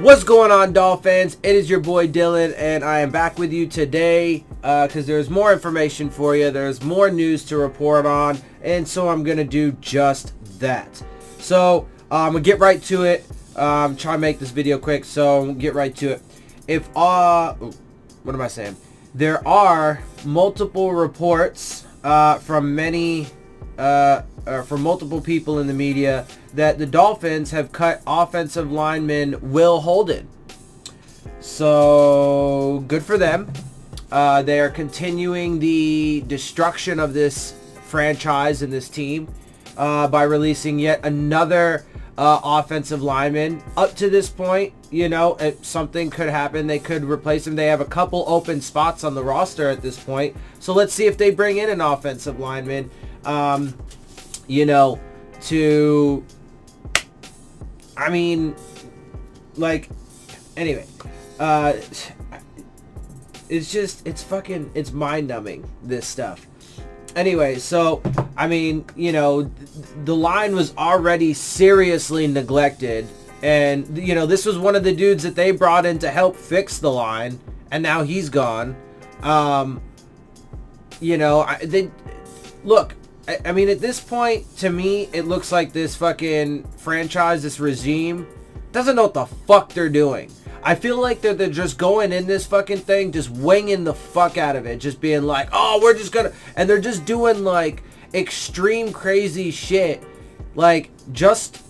What's going on, Dolphins? It is your boy Dillon, and I am back with you today because there's more information for you. There's more news to report on, and so I'm going to do just that. So I'm going to get right to it. Try to make this video quick, so get right to it. What am I saying? There are multiple reports from multiple people in the media that the Dolphins have cut offensive lineman Will Holden. So good for them. They are continuing the destruction of this franchise and this team by releasing yet another offensive lineman. Up to this point, you know, if something could happen, they could replace him. They have a couple open spots on the roster at this point. So let's see if they bring in an offensive lineman, you know, to... I mean, like, anyway, it's mind-numbing, this stuff. Anyway, so, I mean, you know, the line was already seriously neglected, and, you know, this was one of the dudes that they brought in to help fix the line, and now he's gone. You know, look, I mean, at this point, to me, it looks like this fucking franchise, this regime, doesn't know what the fuck they're doing. I feel like they're just going in this fucking thing, just winging the fuck out of it. Just being like, oh, we're just gonna... And they're just doing, like, extreme crazy shit. Like, just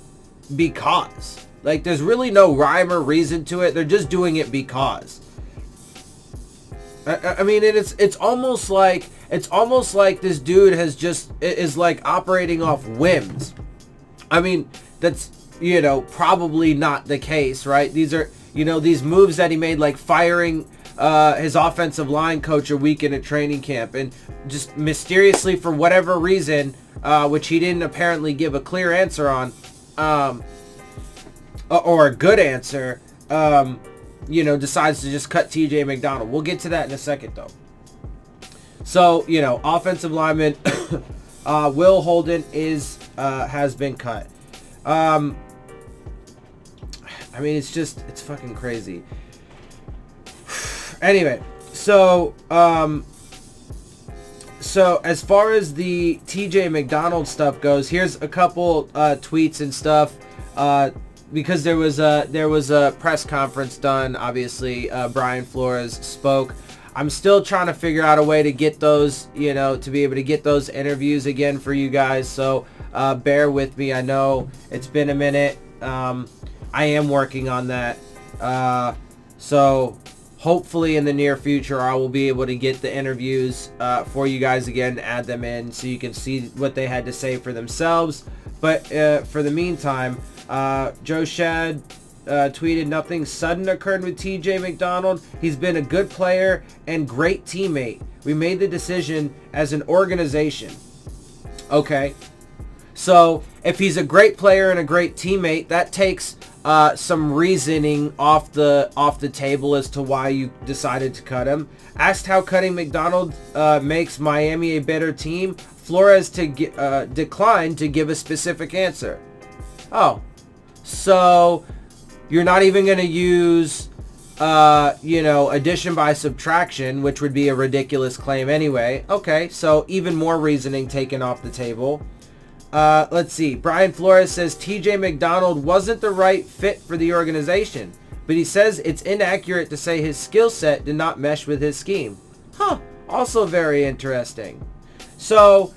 because. Like, there's really no rhyme or reason to it. They're just doing it because. I mean, it's almost like this dude is like operating off whims. I mean, that's, you know, probably not the case, right? These are, you know, these moves that he made, like firing his offensive line coach a week in a training camp, and just mysteriously, for whatever reason, which he didn't apparently give a clear answer on, or a good answer, you know, decides to just cut TJ McDonald. We'll get to that in a second, though. So, you know, offensive lineman Will Holden has been cut. I mean, it's fucking crazy. Anyway, so as far as the TJ McDonald stuff goes, here's a couple tweets and stuff. Because there was a press conference done, obviously, Brian Flores spoke. I'm still trying to figure out a way to get those, you know, to be able to get those interviews again for you guys. So bear with me. I know it's been a minute. I am working on that. So hopefully in the near future, I will be able to get the interviews for you guys again, add them in so you can see what they had to say for themselves. But for the meantime, Joe Shad tweeted, nothing sudden occurred with TJ McDonald. He's been a good player and great teammate. We made the decision as an organization. Okay. So if he's a great player and a great teammate, that takes some reasoning off the table as to why you decided to cut him. Asked how cutting McDonald makes Miami a better team, Flores declined to give a specific answer. Oh, so you're not even going to use, you know, addition by subtraction, which would be a ridiculous claim anyway. Okay, so even more reasoning taken off the table. Let's see. Brian Flores says TJ McDonald wasn't the right fit for the organization, but he says it's inaccurate to say his skill set did not mesh with his scheme. Huh, also very interesting. So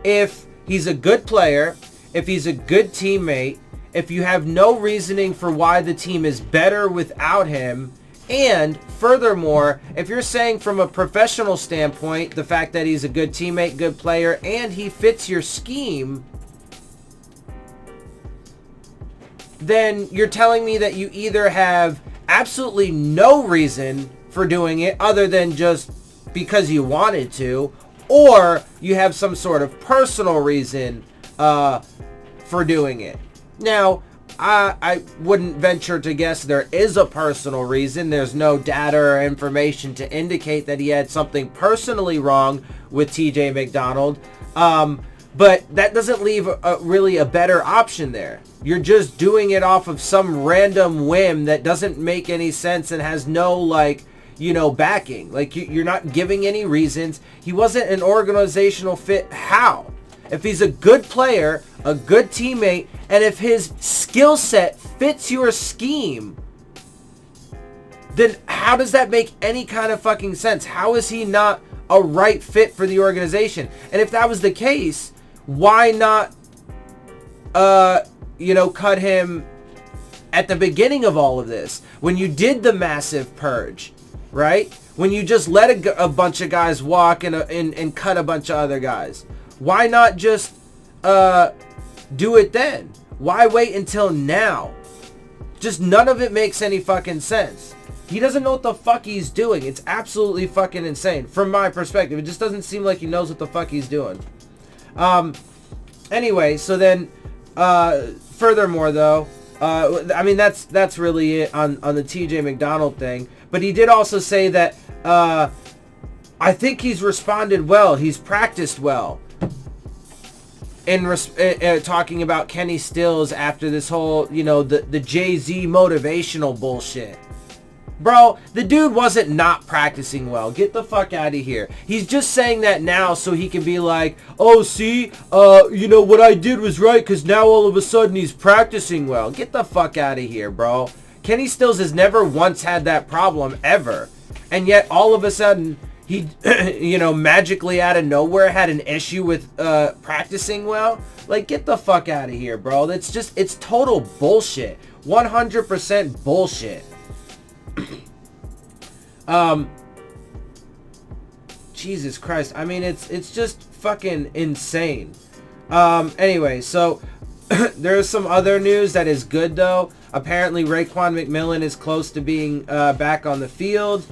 if he's a good player, if he's a good teammate, if you have no reasoning for why the team is better without him, and furthermore, if you're saying from a professional standpoint, the fact that he's a good teammate, good player, and he fits your scheme, then you're telling me that you either have absolutely no reason for doing it other than just because you wanted to, or you have some sort of personal reason for doing it. Now, I wouldn't venture to guess there is a personal reason. There's no data or information to indicate that he had something personally wrong with TJ McDonald. But that doesn't leave really a better option there. You're just doing it off of some random whim that doesn't make any sense and has no, like, you know, backing. Like, you're not giving any reasons. He wasn't an organizational fit. How? If he's a good player, a good teammate, and if his skill set fits your scheme, then how does that make any kind of fucking sense? How is he not a right fit for the organization? And if that was the case, why not, you know, cut him at the beginning of all of this? When you did the massive purge, right? When you just let a bunch of guys walk and cut a bunch of other guys. Why not just do it then? Why wait until now? Just none of it makes any fucking sense. He doesn't know what the fuck he's doing. It's absolutely fucking insane. From my perspective, it just doesn't seem like he knows what the fuck he's doing. Anyway, so then, furthermore though, I mean, that's really it on the TJ McDonald thing. But he did also say that, I think he's responded well. He's practiced well. In talking about Kenny Stills after this whole, you know, the Jay-Z motivational bullshit. Bro, the dude wasn't not practicing well. Get the fuck out of here. He's just saying that now so he can be like, oh, see, you know, what I did was right because now all of a sudden he's practicing well. Get the fuck out of here, bro. Kenny Stills has never once had that problem, ever. And yet, all of a sudden, he, you know, magically out of nowhere had an issue with practicing well. Like, get the fuck out of here, bro. That's just, it's total bullshit. 100% bullshit. Jesus Christ. I mean, it's just fucking insane. Anyway, so there's some other news that is good though. Apparently Raekwon McMillan is close to being back on the field.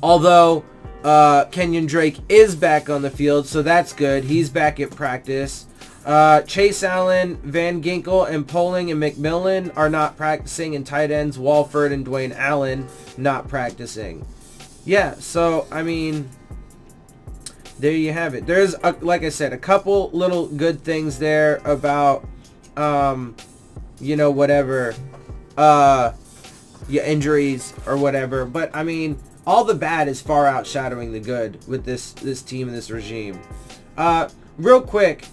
Although Kenyon Drake is back on the field, so that's good. He's back at practice. Chase Allen, Van Ginkel, and Poling and McMillan are not practicing, and tight ends Walford and Dwayne Allen not practicing. Yeah, so, I mean, there you have it. There's, like I said, a couple little good things there about, you know, whatever, yeah, injuries or whatever. But, I mean, all the bad is far outshadowing the good with this team and this regime. Real quick,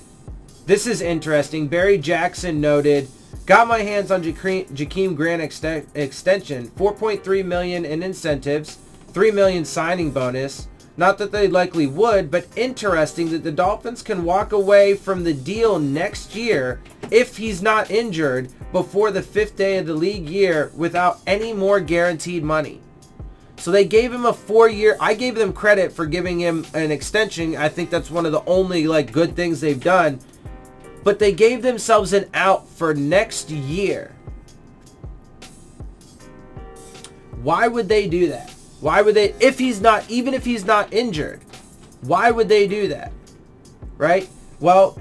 this is interesting. Barry Jackson noted, got my hands on Jakeem Grant extension, $4.3 million in incentives, $3 million signing bonus. Not that they likely would, but interesting that the Dolphins can walk away from the deal next year if he's not injured before the 5th day of the league year without any more guaranteed money. So they gave him a 4-year. I gave them credit for giving him an extension. I think that's one of the only like good things they've done. But they gave themselves an out for next year. Why would they do that? Why would they, even if he's not injured, why would they do that? Right? Well,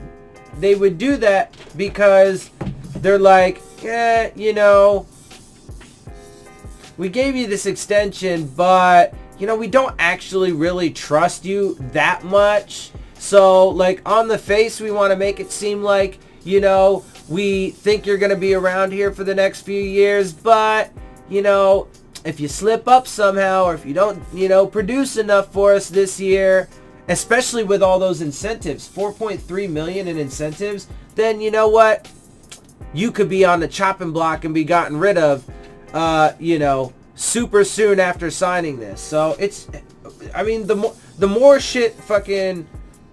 they would do that because they're like, yeah, you know, we gave you this extension, but, you know, we don't actually really trust you that much. So, like, on the face, we want to make it seem like, you know, we think you're going to be around here for the next few years, but, you know, if you slip up somehow, or if you don't, you know, produce enough for us this year, especially with all those incentives, $4.3 million in incentives, then you know what? You could be on the chopping block and be gotten rid of, you know, super soon after signing this. So, it's, I mean, the more shit fucking...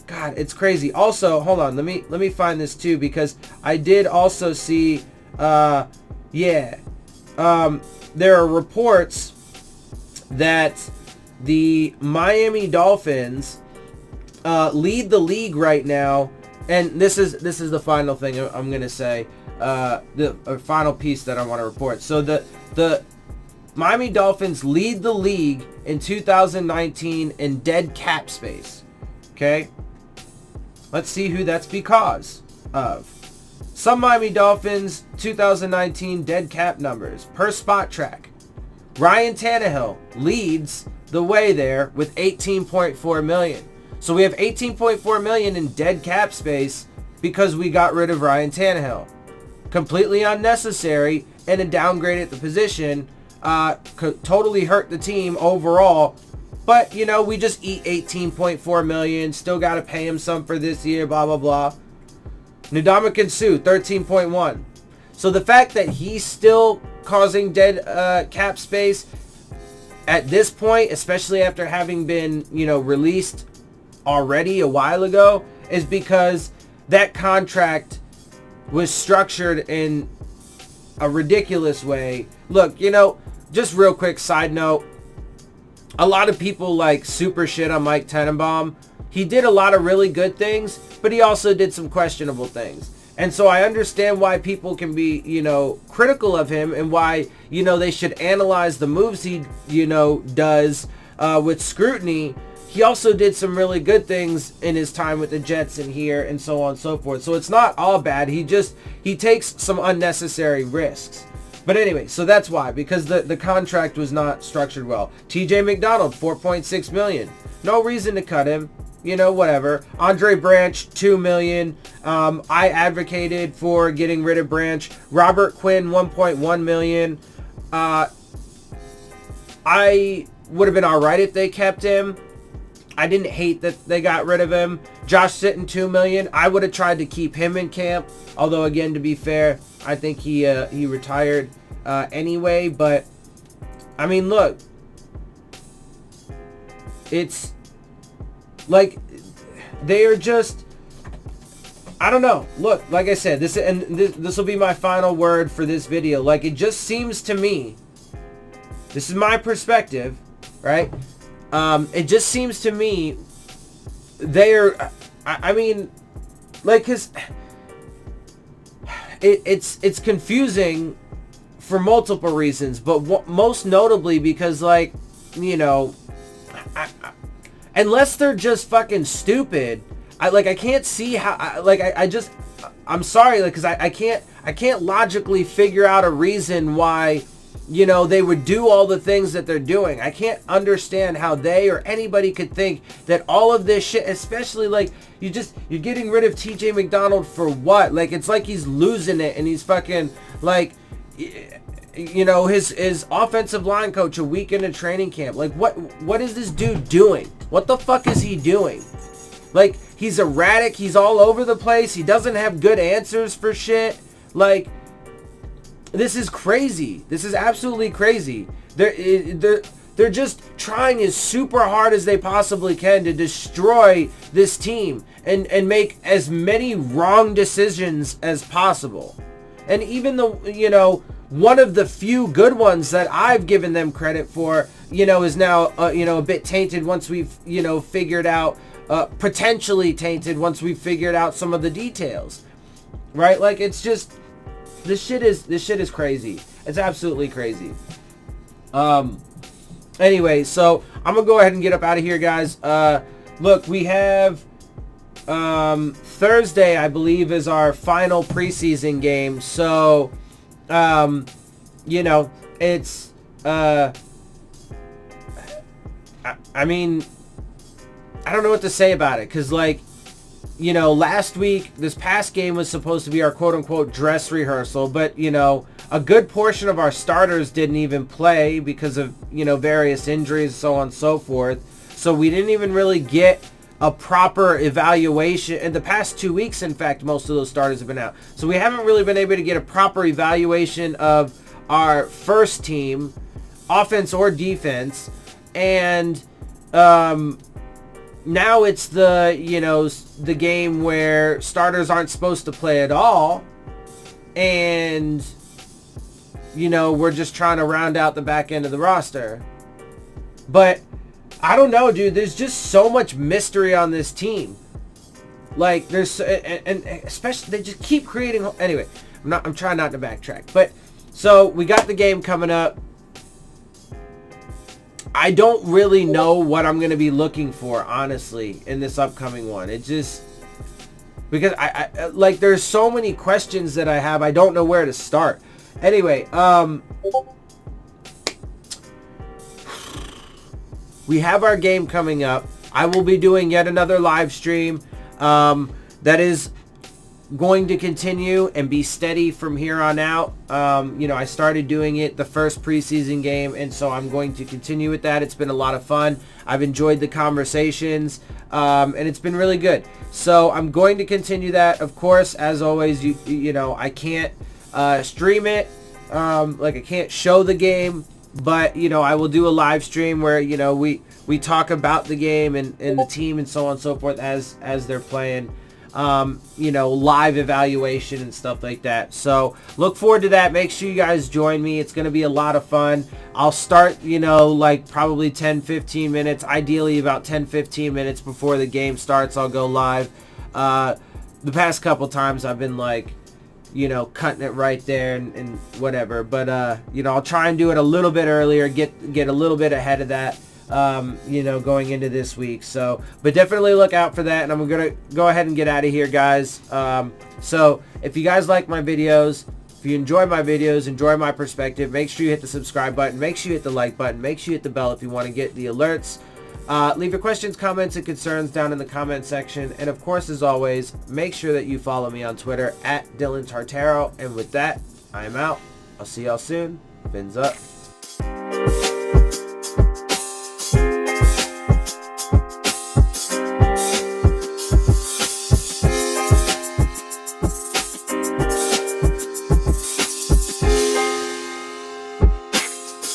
God, it's crazy. Also, hold on. Let me find this too, because I did also see, there are reports that the Miami Dolphins lead the league right now, and this is the final thing I'm gonna say, the final piece that I want to report. So the Miami Dolphins lead the league in 2019 in dead cap space. Okay. Let's see who that's because of. Some Miami Dolphins 2019 dead cap numbers per Spot Track. Ryan Tannehill leads the way there with $18.4 million. So we have $18.4 million in dead cap space because we got rid of Ryan Tannehill. Completely unnecessary and a downgrade at the position. Totally hurt the team overall. But, you know, we just eat $18.4 million. Still got to pay him some for this year, blah, blah, blah. Ndamukong Suh, $13.1. So the fact that he's still causing dead cap space at this point, especially after having been, you know, released already a while ago, is because that contract was structured in a ridiculous way. Look, you know, just real quick side note, a lot of people like super shit on Mike Tenenbaum. He did a lot of really good things, but he also did some questionable things. And so I understand why people can be, you know, critical of him, and why, you know, they should analyze the moves he, you know, does with scrutiny. He also did some really good things in his time with the Jets and here and so on and so forth. So it's not all bad. He takes some unnecessary risks. But anyway, so that's why, because the contract was not structured well. TJ McDonald, $4.6 million. No reason to cut him. You know, whatever. Andre Branch, $2 million. I advocated for getting rid of Branch. Robert Quinn, $1.1 million. I would have been all right if they kept him. I didn't hate that they got rid of him. Josh Sitton, $2 million. I would have tried to keep him in camp. Although, again, to be fair, I think he retired anyway. But, I mean, look. It's like, they are just, I don't know. Look, like I said, this will be my final word for this video. Like, it just seems to me, this is my perspective, right? It just seems to me they're, I mean, like, cause it's confusing for multiple reasons, but most notably because, like, you know, unless they're just fucking stupid, I can't see how, I'm sorry, like, cause I can't logically figure out a reason why, you know, they would do all the things that they're doing. I can't understand how they or anybody could think that all of this shit, especially, like, you're getting rid of TJ McDonald for what? Like, it's like he's losing it, and he's fucking, like, you know, his offensive line coach a week into training camp. Like, what is this dude doing? What the fuck is he doing? Like, he's erratic. He's all over the place. He doesn't have good answers for shit. Like, this is crazy. This is absolutely crazy. They're just trying as super hard as they possibly can to destroy this team and make as many wrong decisions as possible. And even though, you know, one of the few good ones that I've given them credit for, you know, is now, you know, a bit tainted once we've, you know, figured out, potentially tainted once we've figured out some of the details, right? Like, it's just, this shit is crazy. It's absolutely crazy. Anyway, so I'm gonna go ahead and get up out of here, guys. Look, we have, Thursday, I believe, is our final preseason game. So, you know, it's, I mean, I don't know what to say about it, because, like, you know, last week, this past game was supposed to be our quote-unquote dress rehearsal, but, you know, a good portion of our starters didn't even play because of, you know, various injuries, so on and so forth. So we didn't even really get a proper evaluation. In the past 2 weeks, in fact, most of those starters have been out. So we haven't really been able to get a proper evaluation of our first team, offense or defense. And now it's the, you know, the game where starters aren't supposed to play at all. And, you know, we're just trying to round out the back end of the roster. But I don't know, dude. There's just so much mystery on this team. Like, there's, and especially, they just keep creating. Anyway, I'm trying not to backtrack. But, so, we got the game coming up. I don't really know what I'm going to be looking for, honestly, in this upcoming one. It just, because I like, there's so many questions that I have. I don't know where to start. Anyway, we have our game coming up. I will be doing yet another live stream that is going to continue and be steady from here on out. You know, I started doing it the first preseason game, and so I'm going to continue with that. It's been a lot of fun. I've enjoyed the conversations, and it's been really good. So I'm going to continue that. Of course, as always, you know, I can't stream it. Like, I can't show the game, but, you know, I will do a live stream where, you know, we talk about the game and the team and so on and so forth as they're playing. You know, live evaluation and stuff like that. So look forward to that. Make sure you guys join me. It's going to be a lot of fun. I'll start, you know, like probably 10-15 minutes, ideally about 10-15 minutes before the game starts. I'll go live. The past couple times I've been like, you know, cutting it right there and whatever. But, you know, I'll try and do it a little bit earlier, get a little bit ahead of that. You know, going into this week. So, but definitely look out for that, and I'm gonna go ahead and get out of here, guys. So if you guys like my videos, if you enjoy my videos, enjoy my perspective, make sure you hit the subscribe button, make sure you hit the like button, make sure you hit the bell if you want to get the alerts. Leave your questions, comments, and concerns down in the comment section, and of course, as always, make sure that you follow me on Twitter at Dillon Tartaro. And with that, I am out. I'll see y'all soon. Fins up.